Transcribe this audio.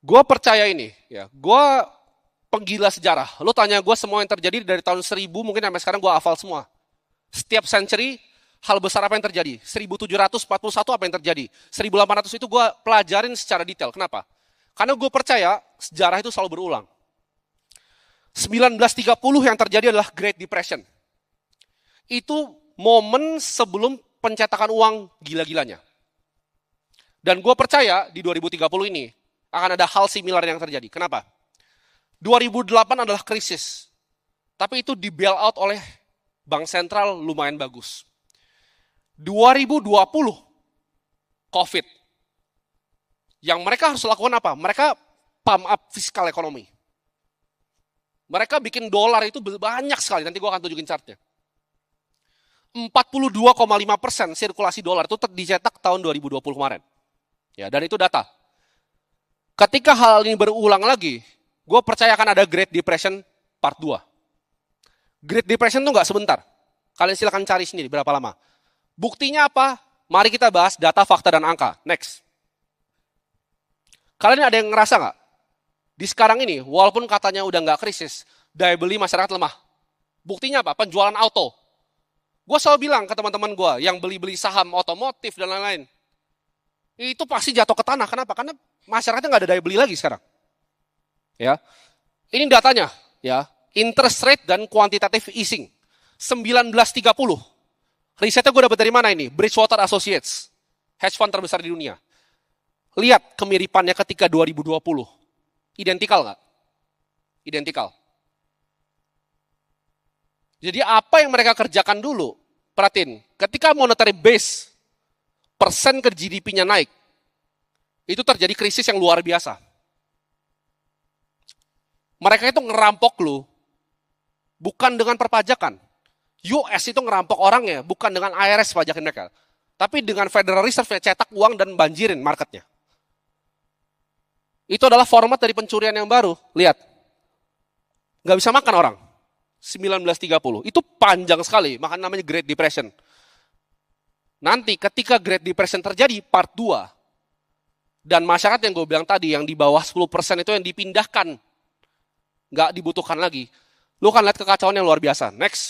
Gue percaya ini, ya. Gue penggila sejarah. Lo tanya gue semua yang terjadi dari tahun 1000 mungkin sampai sekarang gue hafal semua. Setiap century, hal besar apa yang terjadi. 1741 apa yang terjadi. 1800 itu gue pelajarin secara detail. Kenapa? Karena gue percaya sejarah itu selalu berulang. 1930 yang terjadi adalah Great Depression. Itu momen sebelum pencetakan uang gila-gilanya. Dan gue percaya di 2030 ini akan ada hal similar yang terjadi. Kenapa? 2008 adalah krisis. Tapi itu di bail out oleh bank sentral lumayan bagus. 2020 COVID. Yang mereka harus lakukan apa? Mereka pump up fiskal ekonomi. Mereka bikin dolar itu banyak sekali. Nanti gue akan tunjukin chartnya. 42,5% sirkulasi dolar itu dicetak tahun 2020 kemarin. Ya, dan itu data. Ketika hal ini berulang lagi, gue percaya akan ada Great Depression part 2. Great Depression itu nggak sebentar. Kalian silakan cari sendiri berapa lama. Buktinya apa? Mari kita bahas data, fakta, dan angka. Next. Kalian ada yang ngerasa nggak? Di sekarang ini, walaupun katanya udah nggak krisis, daya beli masyarakat lemah. Buktinya apa? Penjualan auto. Gue selalu bilang ke teman-teman gue yang beli-beli saham otomotif dan lain-lain. Itu pasti jatuh ke tanah. Kenapa? Karena masyarakatnya nggak ada daya beli lagi sekarang. Ya, ini datanya. Ya, interest rate dan quantitative easing. 1930. Risetnya gue dapat dari mana ini? Bridgewater Associates. Hedge fund terbesar di dunia. Lihat kemiripannya ketika 2020. Identikal nggak? Identikal. Jadi apa yang mereka kerjakan dulu? Perhatiin, ketika monetary base persen ke GDP-nya naik, itu terjadi krisis yang luar biasa. Mereka itu ngerampok lu, bukan dengan perpajakan. US itu ngerampok orangnya, bukan dengan IRS pajakin mereka. Tapi dengan Federal Reserve cetak uang dan banjirin marketnya. Itu adalah format dari pencurian yang baru. Lihat, nggak bisa makan orang. 1930. Itu panjang sekali, makanya namanya Great Depression. Nanti ketika Great Depression terjadi, part 2, dan masyarakat yang gue bilang tadi, yang di bawah 10% itu yang dipindahkan, nggak dibutuhkan lagi. Lu kan lihat kekacauan yang luar biasa. Next.